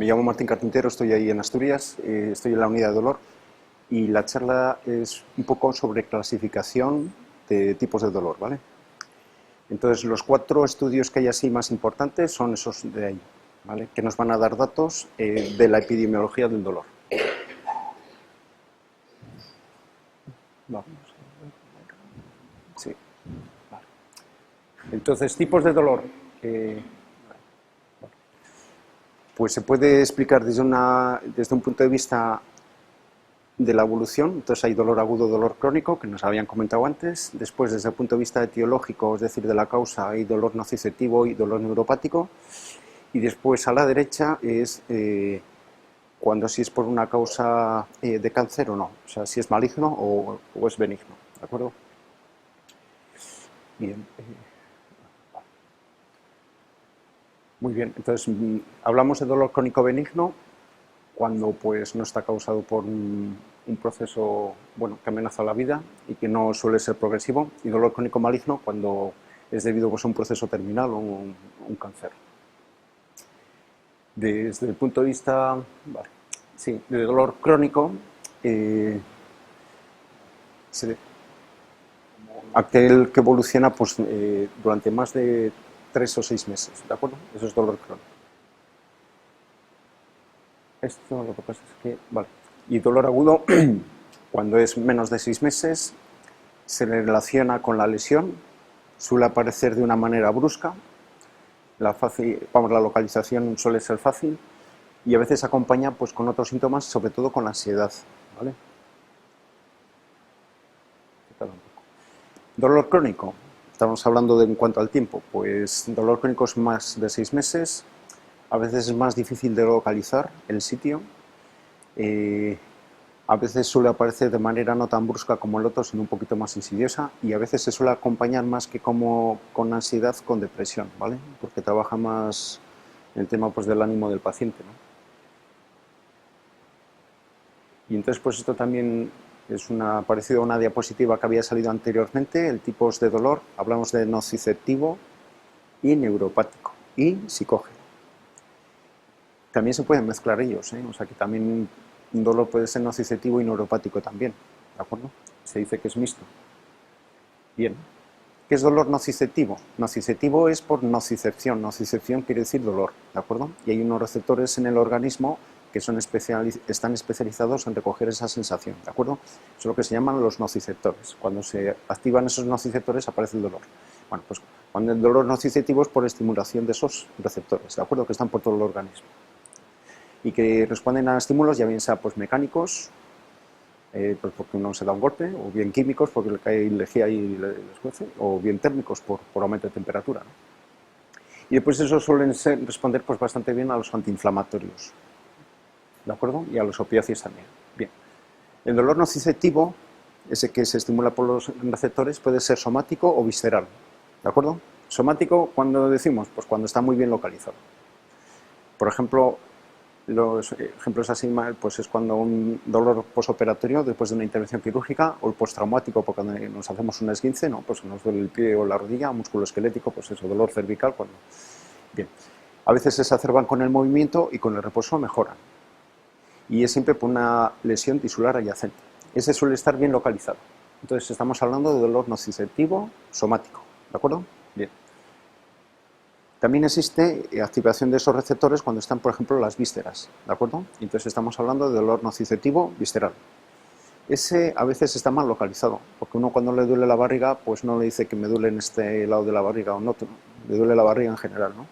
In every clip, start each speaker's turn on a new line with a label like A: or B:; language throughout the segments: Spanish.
A: llamo Martín Carpintero, estoy ahí en Asturias, estoy en la unidad de dolor y la charla es un poco sobre clasificación de tipos de dolor, ¿vale? Entonces, los 4 estudios que hay así más importantes son esos de ahí, ¿vale? Que nos van a dar datos de la epidemiología del dolor. Vamos. Sí. Vale. Entonces, tipos de dolor. Pues se puede explicar desde un punto de vista de la evolución. Entonces hay dolor agudo, dolor crónico, que nos habían comentado antes. Después, desde el punto de vista etiológico, es decir, de la causa, hay dolor nociceptivo y dolor neuropático. Y después a la derecha es cuando si es por una causa de cáncer o no. O sea, si es maligno o es benigno. ¿De acuerdo? Bien. Muy bien. Entonces, hablamos de dolor crónico benigno cuando pues no está causado por un proceso que amenaza la vida y que no suele ser progresivo, y dolor crónico maligno cuando es debido pues, a un proceso terminal o un cáncer. Desde el punto de vista de dolor crónico, aquel que evoluciona pues, durante más de 3 o 6 meses, ¿de acuerdo? Eso es dolor crónico. Esto lo que pasa es que, y dolor agudo, cuando es menos de 6 meses, se le relaciona con la lesión, suele aparecer de una manera brusca, la localización suele ser fácil y a veces acompaña pues, con otros síntomas, sobre todo con la ansiedad, ¿vale? Dolor crónico, estamos hablando en cuanto al tiempo, pues dolor crónico es más de 6 meses, a veces es más difícil de localizar el sitio, a veces suele aparecer de manera no tan brusca como el otro, sino un poquito más insidiosa, y a veces se suele acompañar más que como con ansiedad, con depresión, ¿vale? Porque trabaja más el tema pues, del ánimo del paciente, ¿no? Y entonces pues esto también es parecido a una diapositiva que había salido anteriormente, el tipos de dolor, hablamos de nociceptivo y neuropático y psicógeno. También se pueden mezclar ellos, o sea que también un dolor puede ser nociceptivo y neuropático también, ¿de acuerdo? Se dice que es mixto. Bien. ¿Qué es dolor nociceptivo? Nociceptivo es por nocicepción. Nocicepción quiere decir dolor, ¿de acuerdo? Y hay unos receptores en el organismo que están especializados en recoger esa sensación, ¿de acuerdo? Eso es lo que se llaman los nociceptores. Cuando se activan esos nociceptores aparece el dolor. Bueno, pues cuando el dolor nociceptivo es por estimulación de esos receptores, ¿de acuerdo? Que están por todo el organismo y que responden a estímulos ya bien sea pues mecánicos, pues porque uno se da un golpe, o bien químicos porque le cae lejía y le escuece, o bien térmicos por aumento de temperatura, ¿no? Y después eso suelen responder pues bastante bien a los antiinflamatorios, ¿de acuerdo? Y a los opiáceos también. Bien. El dolor nociceptivo, ese que se estimula por los receptores, puede ser somático o visceral, ¿de acuerdo? Somático, ¿cuándo decimos? Pues cuando está muy bien localizado. Por ejemplo, los ejemplos así pues es cuando un dolor posoperatorio después de una intervención quirúrgica, o el postraumático porque cuando nos hacemos un esguince, ¿no? Pues nos duele el pie o la rodilla, músculo esquelético, pues eso, dolor cervical. Bien. A veces se exacerban con el movimiento y con el reposo mejoran. Y es siempre por una lesión tisular adyacente. Ese suele estar bien localizado. Entonces estamos hablando de dolor nociceptivo somático, ¿de acuerdo? Bien. También existe activación de esos receptores cuando están, por ejemplo, las vísceras, ¿de acuerdo? Entonces estamos hablando de dolor nociceptivo visceral. Ese a veces está mal localizado, porque uno cuando le duele la barriga, pues no le dice que me duele en este lado de la barriga o en otro, le duele la barriga en general, ¿no?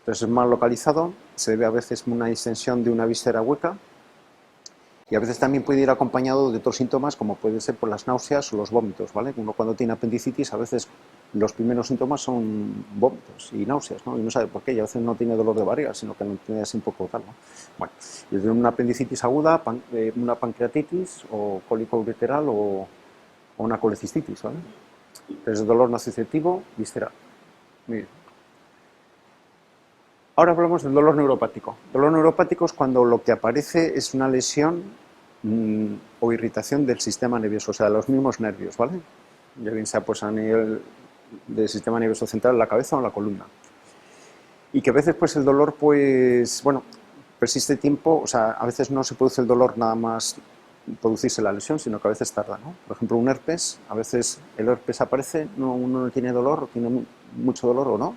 A: Entonces es mal localizado, se ve a veces una distensión de una víscera hueca, y a veces también puede ir acompañado de otros síntomas, como puede ser por las náuseas o los vómitos, ¿vale? Uno cuando tiene apendicitis, a veces los primeros síntomas son vómitos y náuseas, ¿no? Y no sabe por qué, y a veces no tiene dolor de barriga, sino que no tiene así un poco tal, ¿no? Bueno, desde una apendicitis aguda, una pancreatitis, o cólico ureteral, o una colecistitis, ¿vale? Entonces, dolor nociceptivo visceral. Muy bien. Ahora hablamos del dolor neuropático. El dolor neuropático es cuando lo que aparece es una lesión o irritación del sistema nervioso, o sea, de los mismos nervios, ¿vale? Ya bien sea pues a nivel del sistema nervioso central, la cabeza o la columna. Y que a veces pues el dolor, pues, bueno, persiste tiempo, o sea, a veces no se produce el dolor nada más producirse la lesión, sino que a veces tarda, ¿no? Por ejemplo, un herpes, a veces el herpes aparece, uno no tiene dolor, o tiene mucho dolor o no,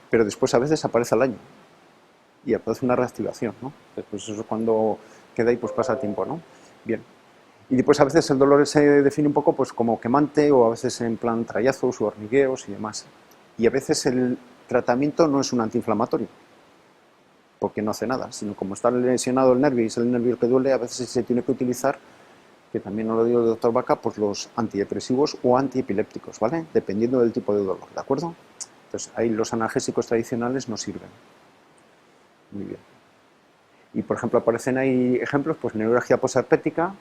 A: pero después a veces aparece al año y aparece una reactivación, ¿no? Después eso cuando queda ahí pues pasa tiempo, ¿no? Bien. Y después a veces el dolor se define un poco pues como quemante o a veces en plan trayazos o hormigueos y demás. Y a veces el tratamiento no es un antiinflamatorio, porque no hace nada, sino como está lesionado el nervio y es el nervio el que duele, a veces se tiene que utilizar, que también nos lo digo el doctor Vaca, pues los antidepresivos o antiepilépticos, ¿vale? Dependiendo del tipo de dolor, ¿de acuerdo? Entonces ahí los analgésicos tradicionales no sirven. Muy bien. Y por ejemplo aparecen ahí ejemplos, pues neuralgia posherpética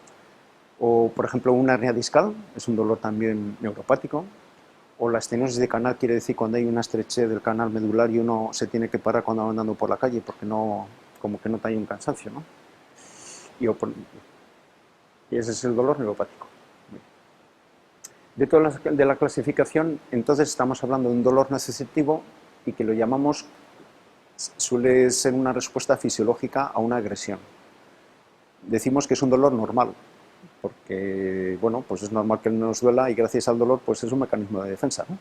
A: o por ejemplo una hernia discal, es un dolor también neuropático, o la estenosis de canal quiere decir cuando hay una estrechez del canal medular y uno se tiene que parar cuando va andando por la calle porque no, como que no hay un cansancio, ¿no? Y ese es el dolor neuropático. De la clasificación, entonces estamos hablando de un dolor nociceptivo y que lo llamamos, suele ser una respuesta fisiológica a una agresión. Decimos que es un dolor normal, porque, bueno, pues es normal que nos duela y gracias al dolor, pues es un mecanismo de defensa, ¿no?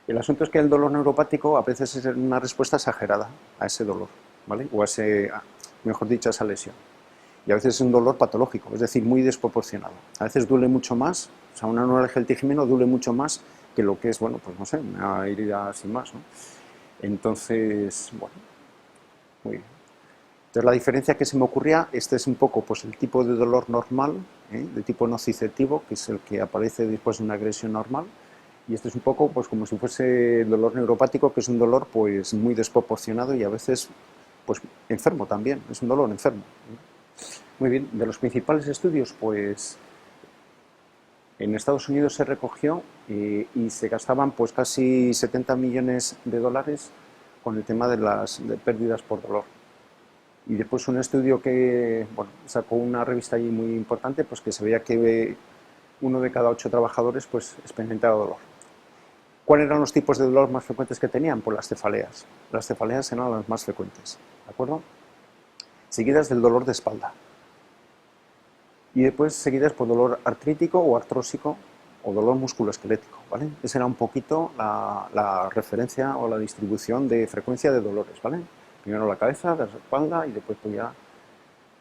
A: El asunto es que el dolor neuropático a veces es una respuesta exagerada a ese dolor, ¿vale? O a ese, mejor dicho, a esa lesión. Y a veces es un dolor patológico, es decir, muy desproporcionado. A veces duele mucho más, o sea, una neuralgia del trigémino duele mucho más que lo que es, bueno, pues no sé, una herida sin más, ¿no? Entonces, bueno, muy bien. Entonces la diferencia que se me ocurría, este es un poco pues el tipo de dolor normal, de tipo nociceptivo, que es el que aparece después de una agresión normal, y este es un poco pues como si fuese el dolor neuropático, que es un dolor pues muy desproporcionado y a veces pues enfermo también, es un dolor enfermo. Muy bien, de los principales estudios, pues en Estados Unidos se recogió y se gastaban pues casi 70 millones de dólares con el tema de las pérdidas por dolor. Y después un estudio que bueno, sacó una revista allí muy importante, pues que se veía que 1 de cada 8 trabajadores pues experimentaba dolor. ¿Cuáles eran los tipos de dolor más frecuentes que tenían? Pues las cefaleas. Las cefaleas eran las más frecuentes, ¿de acuerdo? Seguidas del dolor de espalda. Y después seguidas por dolor artrítico o artrósico o dolor musculoesquelético, ¿vale? Esa era un poquito la referencia o la distribución de frecuencia de dolores, ¿vale? Primero la cabeza, la espalda y después pues ya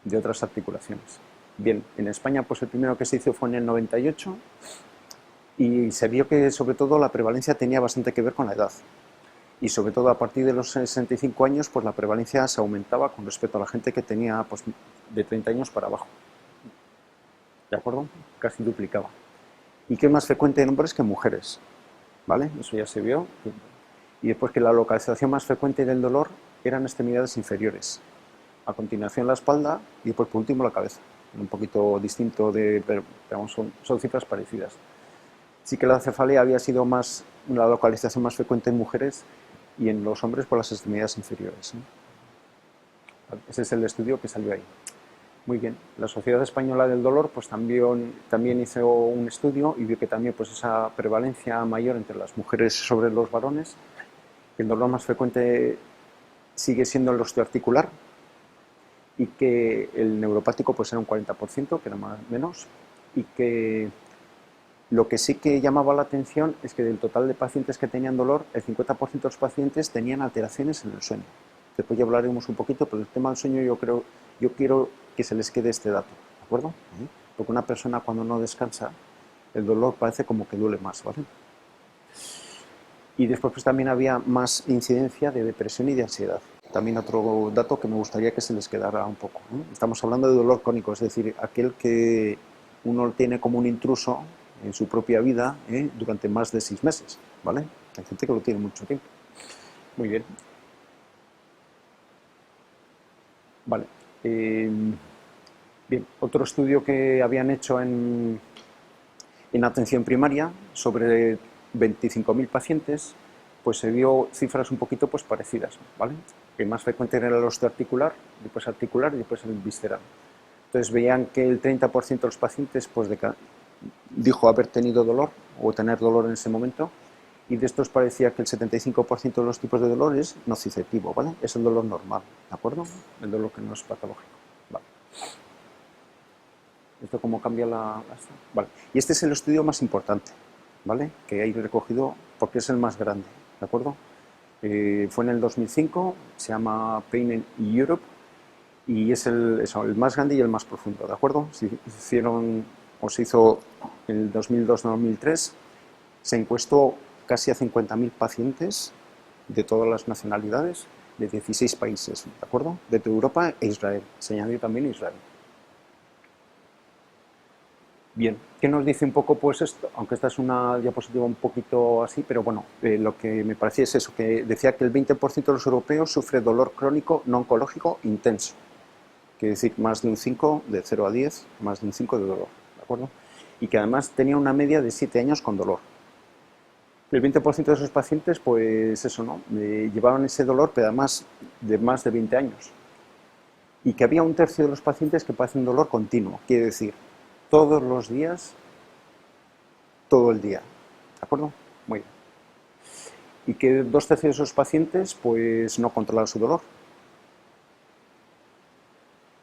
A: de otras articulaciones. Bien, en España pues el primero que se hizo fue en el 98 y se vio que sobre todo la prevalencia tenía bastante que ver con la edad. Y sobre todo a partir de los 65 años pues la prevalencia se aumentaba con respecto a la gente que tenía pues, de 30 años para abajo. ¿De acuerdo? Casi duplicaba. ¿Y qué es más frecuente en hombres que en mujeres? ¿Vale? Eso ya se vio. Y después que la localización más frecuente del dolor eran extremidades inferiores. A continuación la espalda y después por último la cabeza. Un poquito distinto, pero son cifras parecidas. Sí que la cefalea había sido más, la localización más frecuente en mujeres y en los hombres por las extremidades inferiores. Ese es el estudio que salió ahí. Muy bien, la Sociedad Española del Dolor pues también hizo un estudio y vio que también pues esa prevalencia mayor entre las mujeres sobre los varones. El dolor más frecuente sigue siendo el osteoarticular y que el neuropático pues era un 40%, que era más menos, y que lo que sí que llamaba la atención es que del total de pacientes que tenían dolor, el 50% de los pacientes tenían alteraciones en el sueño. Después ya hablaremos un poquito, pero el tema del sueño yo quiero que se les quede este dato, ¿de acuerdo? Porque una persona cuando no descansa, el dolor parece como que duele más, ¿vale? Y después pues también había más incidencia de depresión y de ansiedad. También otro dato que me gustaría que se les quedara un poco, ¿no? Estamos hablando de dolor crónico, es decir, aquel que uno tiene como un intruso en su propia vida durante más de 6 meses, ¿vale? Hay gente que lo tiene mucho tiempo. Muy bien. Vale. Bien, otro estudio que habían hecho en atención primaria sobre 25.000 pacientes, pues se vio cifras un poquito pues parecidas, ¿vale? El más frecuente era el osteoarticular, después articular y después el visceral. Entonces veían que el 30% de los pacientes pues dijo haber tenido dolor o tener dolor en ese momento y de estos parecía que el 75% de los tipos de dolor es nociceptivo, ¿vale? Es el dolor normal, ¿de acuerdo? El dolor que no es patológico, ¿vale? ¿Esto cómo cambia Vale. Y este es el estudio más importante, ¿vale? Que hay recogido porque es el más grande, ¿de acuerdo? Fue en el 2005, se llama Pain in Europe y es el más grande y el más profundo, ¿de acuerdo? Se hizo en el 2002-2003, se encuestó casi a 50.000 pacientes de todas las nacionalidades de 16 países, ¿de acuerdo? De toda Europa e Israel, se añadió también Israel. Bien, ¿qué nos dice un poco pues esto? Aunque esta es una diapositiva un poquito así, pero bueno, lo que me parecía es eso, que decía que el 20% de los europeos sufre dolor crónico no oncológico intenso. Quiere decir más de un 5, de 0 a 10, más de un 5 de dolor, ¿de acuerdo? Y que además tenía una media de 7 años con dolor. El 20% de esos pacientes, pues eso, ¿no? Llevaban ese dolor, pero además de más de 20 años. Y que había un tercio de los pacientes que padecen dolor continuo, quiere decir, todos los días, todo el día, ¿de acuerdo? Muy bien. Y que 2/3 de esos pacientes, pues no controlan su dolor.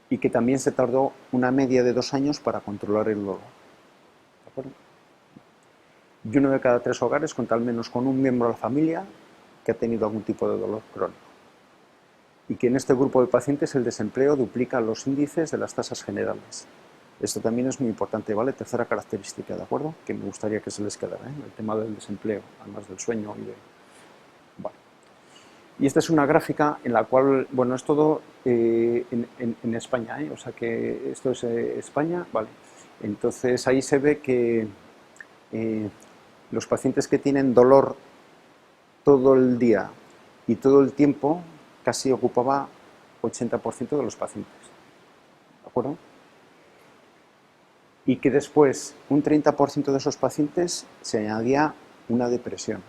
A: Y que también se tardó una media de 2 años para controlar el dolor, ¿de acuerdo? Y 1 de cada 3 hogares cuenta al menos con un miembro de la familia que ha tenido algún tipo de dolor crónico. Y que en este grupo de pacientes el desempleo duplica los índices de las tasas generales. Esto también es muy importante, ¿vale? Tercera característica, ¿de acuerdo? Que me gustaría que se les quedara, ¿eh? El tema del desempleo, además del sueño y de... Vale. Y esta es una gráfica en la cual, bueno, es todo en España, ¿eh? O sea que esto es España, ¿vale? Entonces ahí se ve que los pacientes que tienen dolor todo el día y todo el tiempo casi ocupaba 80% de los pacientes, ¿de acuerdo? Y que después un 30% de esos pacientes se añadía una depresión,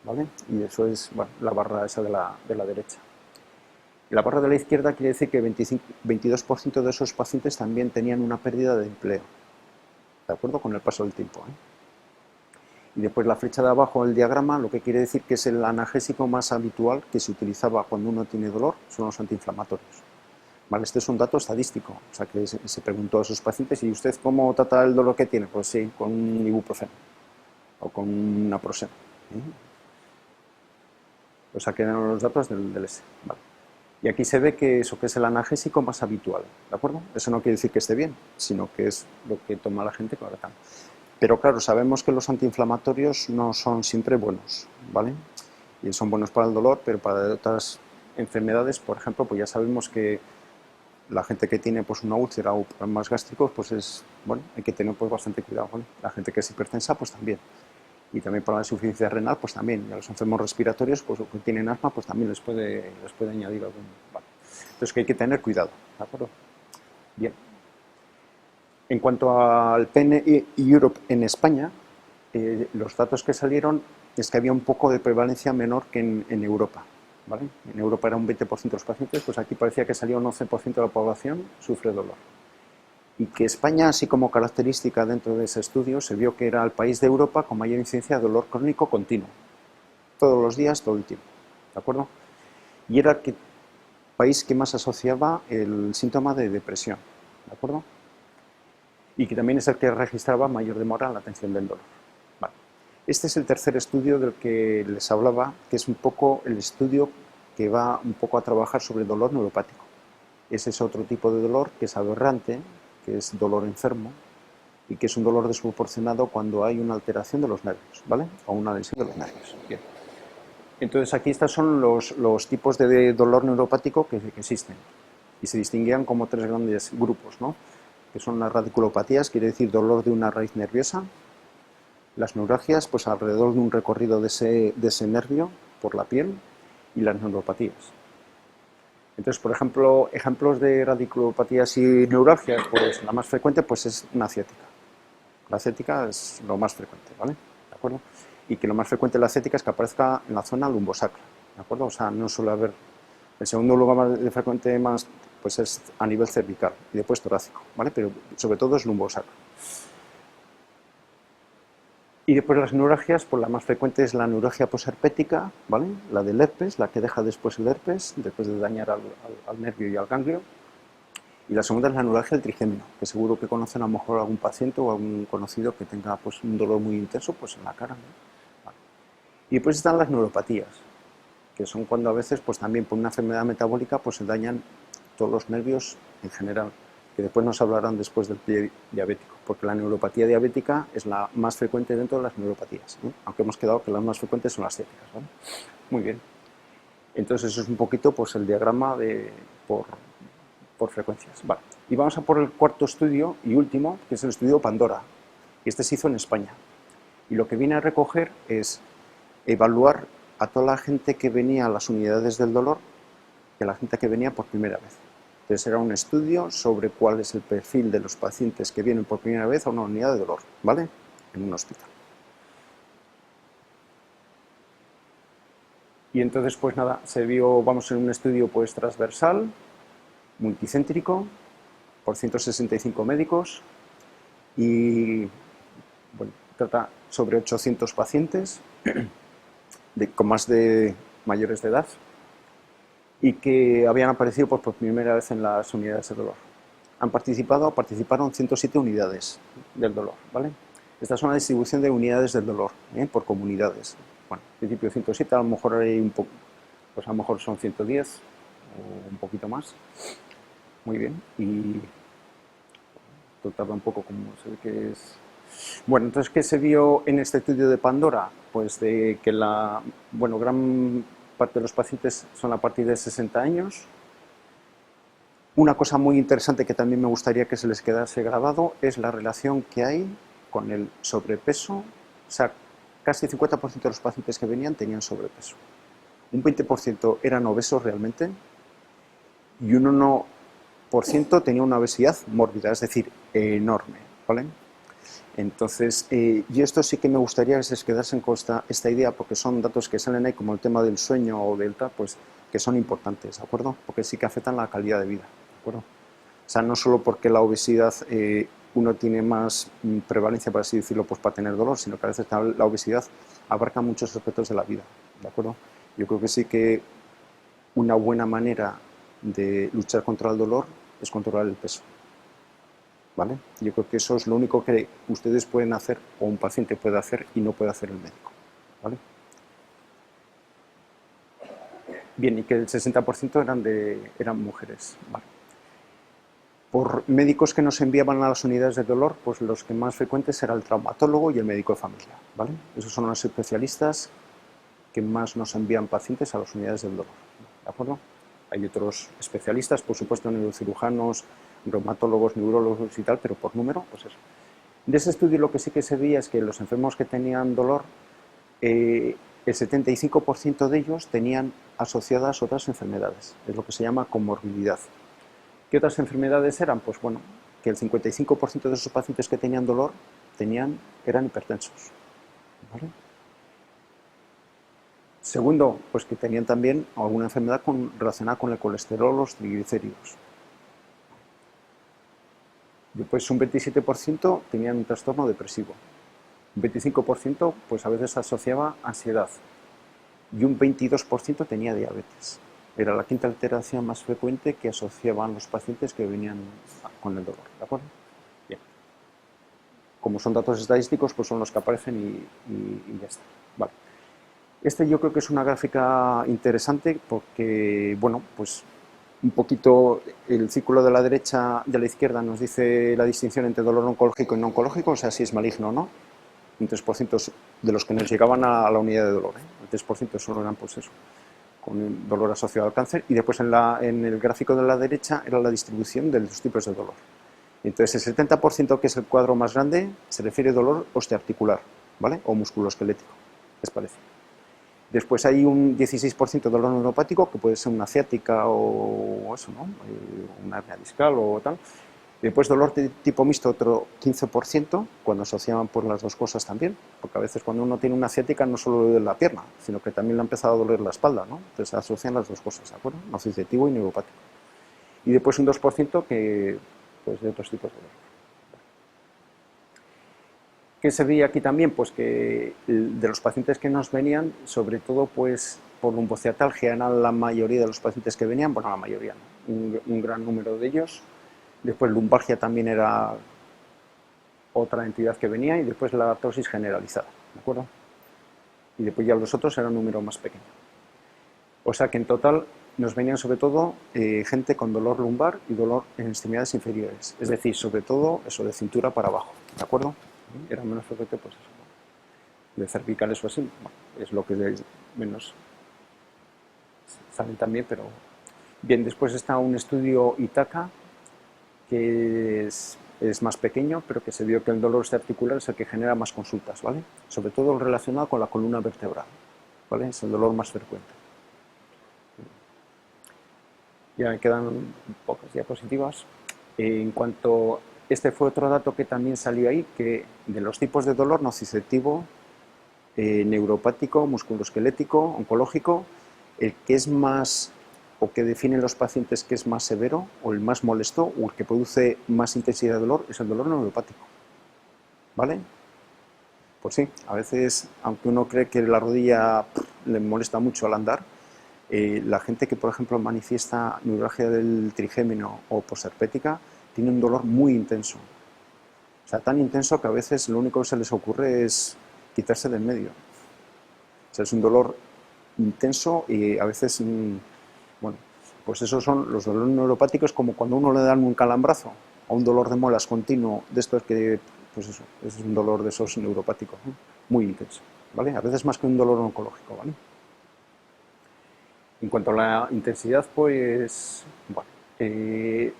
A: ¿vale? Y eso es, bueno, la barra esa de la derecha. Y la barra de la izquierda quiere decir que 22% de esos pacientes también tenían una pérdida de empleo, ¿de acuerdo? Con el paso del tiempo, ¿eh? Y después la flecha de abajo del diagrama, lo que quiere decir que es el analgésico más habitual que se utilizaba cuando uno tiene dolor, son los antiinflamatorios. ¿Vale? Este es un dato estadístico, o sea que se preguntó a esos pacientes, ¿y usted cómo trata el dolor que tiene? Pues sí, con un ibuprofeno o con un naproxeno. O sea que eran los datos del S. Vale. Y aquí se ve que eso que es el analgésico más habitual, ¿de acuerdo? Eso no quiere decir que esté bien, sino que es lo que toma la gente para tal. Pero claro, sabemos que los antiinflamatorios no son siempre buenos, ¿vale? Y son buenos para el dolor, pero para otras enfermedades, por ejemplo, pues ya sabemos que la gente que tiene pues una úlcera o problemas gástricos, pues es, bueno, hay que tener pues bastante cuidado, ¿vale? La gente que es hipertensa, pues también. Y también para la insuficiencia renal, pues también. Y a los enfermos respiratorios, pues que tienen asma, pues también les puede añadir algún, ¿vale? Entonces que hay que tener cuidado, ¿de acuerdo? Bien. En cuanto al PNI Europe en España, los datos que salieron es que había un poco de prevalencia menor que en Europa, ¿vale? En Europa era un 20% de los pacientes, pues aquí parecía que salía un 11% de la población sufre dolor. Y que España, así como característica dentro de ese estudio, se vio que era el país de Europa con mayor incidencia de dolor crónico continuo, todos los días, todo el tiempo, ¿de acuerdo? Y era el país que más asociaba el síntoma de depresión, ¿de acuerdo? Y que también es el que registraba mayor demora en la atención del dolor. Vale. Este es el tercer estudio del que les hablaba, que es un poco el estudio que va un poco a trabajar sobre el dolor neuropático. Ese es otro tipo de dolor que es aberrante, que es dolor enfermo y que es un dolor desproporcionado cuando hay una alteración de los nervios, ¿vale? O una lesión de los nervios. Bien. Entonces aquí estos son los tipos de dolor neuropático que existen y se distinguían como 3 grandes grupos, ¿no? Que son las radiculopatías, quiere decir dolor de una raíz nerviosa, las neuralgias, pues alrededor de un recorrido de ese nervio por la piel, y las neuropatías. Entonces, por ejemplo, ejemplos de radiculopatías y neuralgias, pues la más frecuente pues es una ciática. La ciática es lo más frecuente, ¿vale? ¿De acuerdo? Y que lo más frecuente de la ciática es que aparezca en la zona lumbosacra, ¿de acuerdo? O sea, no suele haber... El segundo lugar más frecuente más pues es a nivel cervical y después torácico, ¿vale? Pero sobre todo es lumbosacro. Y después las neuralgias, pues la más frecuente es la neuralgia posherpética, ¿vale? La del herpes, la que deja después el herpes, después de dañar al nervio y al ganglio. Y la segunda es la neuralgia del trigémino, que seguro que conocen a lo mejor algún paciente o algún conocido que tenga pues, un dolor muy intenso pues, en la cara, ¿no? Vale. Y después están las neuropatías, que son cuando a veces pues, también por una enfermedad metabólica pues, se dañan todos los nervios en general, que después nos hablarán después del pie diabético, porque la neuropatía diabética es la más frecuente dentro de las neuropatías, ¿no? Aunque hemos quedado que las más frecuentes son las ciáticas, ¿vale? Muy bien. Entonces eso es un poquito pues, el diagrama por frecuencias. Vale. Y vamos a por el cuarto estudio y último, que es el estudio Pandora. Y este se hizo en España. Y lo que viene a recoger es evaluar a toda la gente que venía a las unidades del dolor y a la gente que venía por primera vez. Entonces era un estudio sobre cuál es el perfil de los pacientes que vienen por primera vez a una unidad de dolor, ¿vale? En un hospital. Y entonces, pues nada, se vio, vamos en un estudio pues transversal, multicéntrico, por 165 médicos y bueno, trata sobre 800 pacientes con más de mayores de edad y que habían aparecido pues, por primera vez en las unidades de dolor. Participaron 107 unidades del dolor, ¿vale? Esta es una distribución de unidades del dolor, por comunidades. Bueno, en principio 107, a lo mejor hay un poco, pues a lo mejor son 110 o un poquito más. Muy bien, y esto tarda un poco, como se ve que es. Bueno, entonces, ¿qué se vio en este estudio de Pandora? Pues de que gran parte de los pacientes son a partir de 60 años. Una cosa muy interesante que también me gustaría que se les quedase grabado es la relación que hay con el sobrepeso. O sea, casi el 50% de los pacientes que venían tenían sobrepeso. Un 20% eran obesos realmente y un 1% tenía una obesidad mórbida, es decir, enorme, ¿vale? Entonces, y esto sí que me gustaría que se les quedase en esta idea, porque son datos que salen ahí, como el tema del sueño o del tal, pues que son importantes, ¿de acuerdo? Porque sí que afectan la calidad de vida, ¿de acuerdo? O sea, no solo porque la obesidad uno tiene más prevalencia, por así decirlo, pues para tener dolor, sino que a veces la obesidad abarca muchos aspectos de la vida, ¿de acuerdo? Yo creo que sí que una buena manera de luchar contra el dolor es controlar el peso, ¿vale? Yo creo que eso es lo único que ustedes pueden hacer o un paciente puede hacer y no puede hacer el médico, ¿vale? Bien, y que el 60% eran mujeres, ¿vale? Por médicos que nos enviaban a las unidades de dolor, pues los que más frecuentes era el traumatólogo y el médico de familia, ¿vale? Esos son los especialistas que más nos envían pacientes a las unidades del dolor, ¿de acuerdo? Hay otros especialistas, por supuesto, neurocirujanos, reumatólogos, neurólogos y tal, pero por número, pues eso. De ese estudio lo que sí que se veía es que los enfermos que tenían dolor, el 75% de ellos tenían asociadas otras enfermedades, es lo que se llama comorbilidad. ¿Qué otras enfermedades eran? Pues bueno, que el 55% de esos pacientes que tenían dolor eran hipertensos, ¿vale? Segundo, pues que tenían también alguna enfermedad relacionada con el colesterol o los triglicéridos. Después un 27% tenían un trastorno depresivo. Un 25% pues a veces asociaba ansiedad. Y un 22% tenía diabetes. Era la quinta alteración más frecuente que asociaban los pacientes que venían con el dolor, ¿de acuerdo? Bien. Como son datos estadísticos, pues son los que aparecen y ya está. Vale. Este yo creo que es una gráfica interesante porque, bueno, pues un poquito el círculo de la derecha de la izquierda nos dice la distinción entre dolor oncológico y no oncológico, o sea, si es maligno o no. Un 3% de los que nos llegaban a la unidad de dolor, el 3% solo eran pues eso, con el dolor asociado al cáncer, y después en el gráfico de la derecha era la distribución de los tipos de dolor. Entonces el 70%, que es el cuadro más grande, se refiere a dolor osteoarticular, ¿vale? O musculoesquelético, ¿les parece? Después hay un 16% de dolor neuropático, que puede ser una ciática o eso, ¿no? Una hernia discal o tal. Después dolor de tipo mixto, otro 15%, cuando asociaban por las dos cosas también, porque a veces cuando uno tiene una ciática no solo duele la pierna, sino que también le ha empezado a doler la espalda, ¿no? Entonces asocian las dos cosas, ¿de acuerdo? Nociceptivo y neuropático. Y después un 2% que, pues, de otros tipos de dolor. ¿Qué se veía aquí también? Pues que de los pacientes que nos venían, sobre todo pues por lumbociatalgia eran la mayoría de los pacientes que venían, bueno, la mayoría, ¿no? Un gran número de ellos. Después lumbalgia también era otra entidad que venía y después la artrosis generalizada, ¿de acuerdo? Y después ya los otros eran un número más pequeño. O sea que en total nos venían sobre todo gente con dolor lumbar y dolor en extremidades inferiores, es decir, sobre todo eso de cintura para abajo, ¿de acuerdo? Era menos frecuente pues eso, ¿no? De cervicales o así, bueno, es lo que menos salen también, pero bien, después está un estudio Itaca que es más pequeño, pero que se vio que el dolor articular es el que genera más consultas, ¿vale? Sobre todo relacionado con la columna vertebral, ¿vale? Es el dolor más frecuente. Ya me quedan pocas diapositivas. En cuanto, este fue otro dato que también salió ahí, que de los tipos de dolor nociceptivo, neuropático, musculoesquelético, oncológico, el que es más, o que definen los pacientes que es más severo, o el más molesto, o el que produce más intensidad de dolor, es el dolor neuropático. ¿Vale? Pues sí, a veces, aunque uno cree que la rodilla le molesta mucho al andar, la gente que, por ejemplo, manifiesta neuralgia del trigémino o posherpética tiene un dolor muy intenso. O sea, tan intenso que a veces lo único que se les ocurre es quitarse del medio. O sea, es un dolor intenso y a veces, bueno, pues esos son los dolores neuropáticos, como cuando uno le dan un calambrazo o un dolor de muelas continuo, de estos que, pues eso, es un dolor de esos neuropáticos, ¿no? Muy intenso, ¿vale? A veces más que un dolor oncológico, ¿vale? En cuanto a la intensidad, pues, bueno, el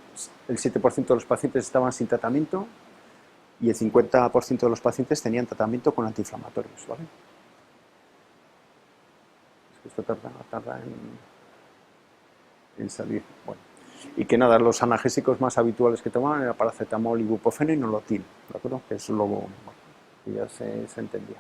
A: 7% de los pacientes estaban sin tratamiento y el 50% de los pacientes tenían tratamiento con antiinflamatorios, ¿vale? Esto tarda en salir. Bueno. Y que nada, los analgésicos más habituales que tomaban eran paracetamol, ibuprofeno y nolotil, ¿de acuerdo? Que eso luego, bueno, que ya se entendía.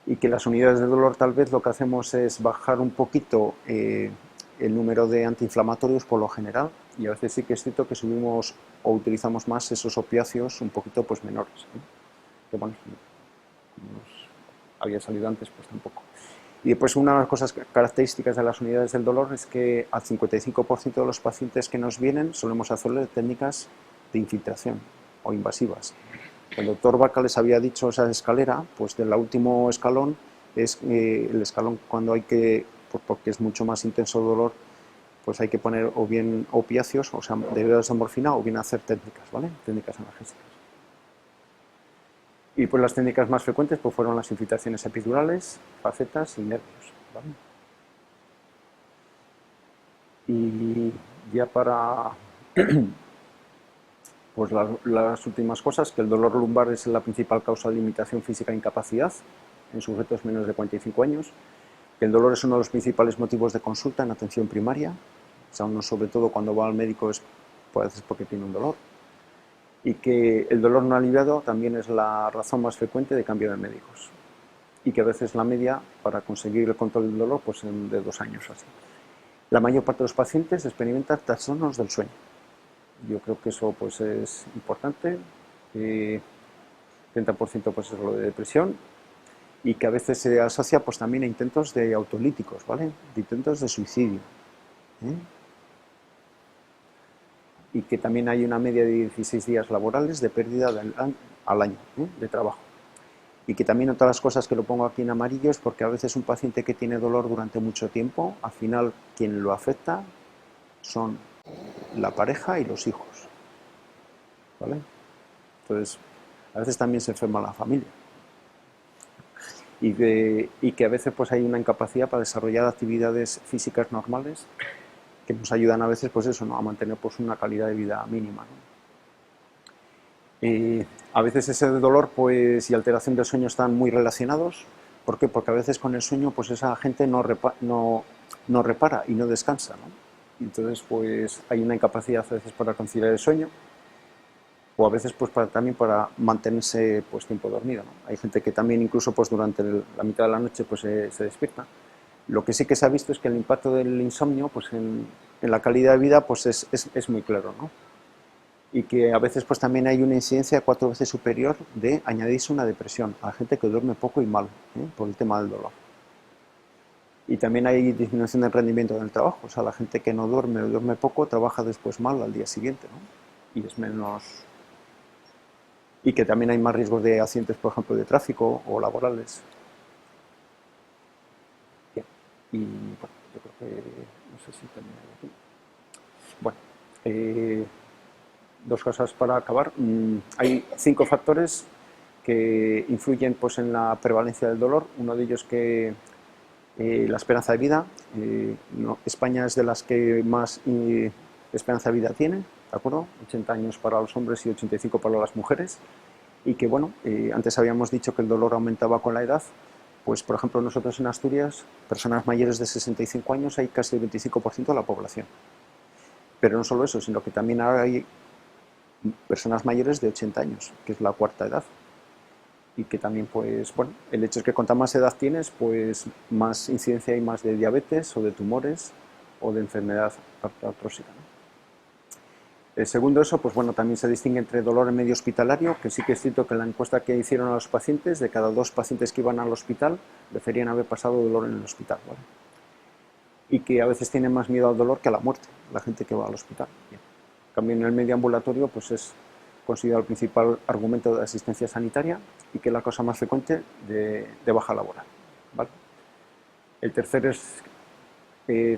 A: Y que las unidades de dolor tal vez lo que hacemos es bajar un poquito el número de antiinflamatorios por lo general, y a veces sí que es cierto que subimos o utilizamos más esos opiáceos un poquito pues menores, ¿no? Que bueno, había salido antes, pues tampoco. Y después una de las cosas características de las unidades del dolor es que al 55% de los pacientes que nos vienen solemos hacerle técnicas de infiltración o invasivas. El doctor Baca les había dicho esa escalera, pues del último escalón es el escalón cuando hay que, pues porque es mucho más intenso el dolor, pues hay que poner o bien opiáceos, o sea, derivados de morfina, o bien hacer técnicas, ¿vale? Técnicas analgésicas. Y pues las técnicas más frecuentes pues fueron las infiltraciones epidurales, facetas y nervios, ¿vale? Y ya para pues las últimas cosas, que el dolor lumbar es la principal causa de limitación física e incapacidad en sujetos menos de 45 años, que el dolor es uno de los principales motivos de consulta en atención primaria, o sea, uno sobre todo cuando va al médico es pues, porque tiene un dolor, y que el dolor no aliviado también es la razón más frecuente de cambio de médicos, y que a veces la media para conseguir el control del dolor pues de 2 años o así. La mayor parte de los pacientes experimentan trastornos del sueño. Yo creo que eso pues es importante. 30% pues es lo de depresión, y que a veces se asocia pues también a intentos de autolíticos, ¿vale? De intentos de suicidio, ¿eh? Y que también hay una media de 16 días laborales de pérdida al año, ¿eh? De trabajo. Y que también otra de las cosas que lo pongo aquí en amarillo es porque a veces un paciente que tiene dolor durante mucho tiempo, al final quien lo afecta son la pareja y los hijos, ¿vale? Entonces, a veces también se enferma la familia. Y que a veces pues hay una incapacidad para desarrollar actividades físicas normales que nos ayudan a veces pues eso, ¿no? A mantener pues una calidad de vida mínima, ¿no? A veces ese dolor pues, y alteración del sueño están muy relacionados. ¿Por qué? Porque a veces con el sueño pues esa gente no repara y no descansa, ¿no? Entonces pues hay una incapacidad a veces para conciliar el sueño, o a veces pues también para mantenerse pues tiempo dormido, ¿no? Hay gente que también incluso pues durante la mitad de la noche pues se despierta. Lo que sí que se ha visto es que el impacto del insomnio pues en la calidad de vida pues es muy claro, ¿no? y que a veces pues también hay una incidencia 4 veces superior de añadirse una depresión a la gente que duerme poco y mal, por el tema del dolor. Y también hay disminución del rendimiento del trabajo, o sea, la gente que no duerme o duerme poco trabaja después mal al día siguiente, ¿no? Y es menos... Y que también hay más riesgos de accidentes, por ejemplo, de tráfico o laborales. Bien. Y bueno, yo creo que... no sé si termina aquí. Bueno, dos cosas para acabar. Hay 5 factores que influyen pues, en la prevalencia del dolor. Uno de ellos que la esperanza de vida. España es de las que más esperanza de vida tiene, ¿de acuerdo? 80 años para los hombres y 85 para las mujeres. Y que, bueno, antes habíamos dicho que el dolor aumentaba con la edad. Pues, por ejemplo, nosotros en Asturias, personas mayores de 65 años, hay casi el 25% de la población. Pero no solo eso, sino que también ahora hay personas mayores de 80 años, que es la cuarta edad. Y que también, pues, bueno, el hecho es que cuanta más edad tienes, pues más incidencia hay más de diabetes o de tumores o de enfermedad artrósica, ¿no? Segundo eso, pues bueno, también se distingue entre dolor en medio hospitalario, que sí que es cierto que en la encuesta que hicieron a los pacientes, de cada 2 pacientes que iban al hospital, deberían haber pasado dolor en el hospital, ¿vale? Y que a veces tienen más miedo al dolor que a la muerte, la gente que va al hospital. Bien. También en el medio ambulatorio, pues es considerado el principal argumento de asistencia sanitaria y que es la causa más frecuente de baja laboral, ¿vale? El tercer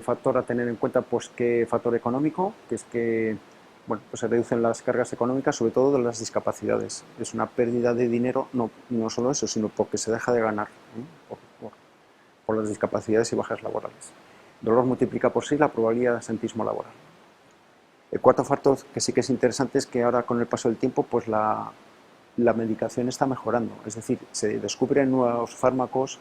A: factor a tener en cuenta, pues que factor económico, que es que bueno, pues se reducen las cargas económicas, sobre todo de las discapacidades. Es una pérdida de dinero, no solo eso, sino porque se deja de ganar, por las discapacidades y bajas laborales. El dolor multiplica por sí la probabilidad de asentismo laboral. El cuarto factor que sí que es interesante es que ahora con el paso del tiempo pues la medicación está mejorando, es decir, se descubren nuevos fármacos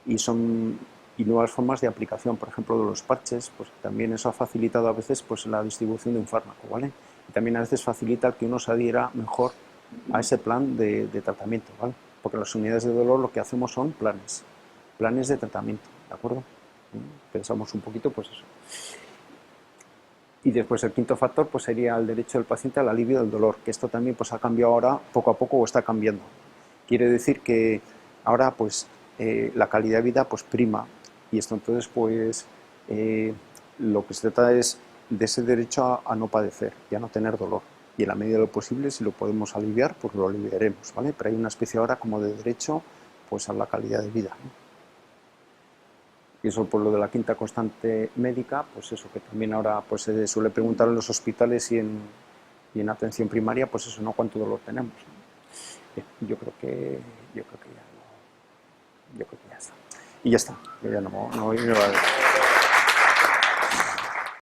A: y nuevas formas de aplicación, por ejemplo de los parches, pues también eso ha facilitado a veces pues la distribución de un fármaco, ¿vale? Y también a veces facilita que uno se adhiera mejor a ese plan de tratamiento, ¿vale? Porque las unidades de dolor lo que hacemos son planes de tratamiento, ¿de acuerdo? Pensamos un poquito, pues eso. Y después el quinto factor pues sería el derecho del paciente al alivio del dolor, que esto también pues ha cambiado ahora poco a poco o está cambiando. Quiere decir que ahora pues la calidad de vida pues prima y esto entonces pues lo que se trata es de ese derecho a no padecer y a no tener dolor. Y en la medida de lo posible, si lo podemos aliviar, pues lo aliviaremos, ¿vale? Pero hay una especie ahora como de derecho pues a la calidad de vida, ¿no? Y eso por lo de la quinta constante médica, pues eso que también ahora pues se suele preguntar en los hospitales y en atención primaria, pues eso, ¿no? ¿Cuánto dolor tenemos? Yo creo que ya está. Y ya está. Yo ya no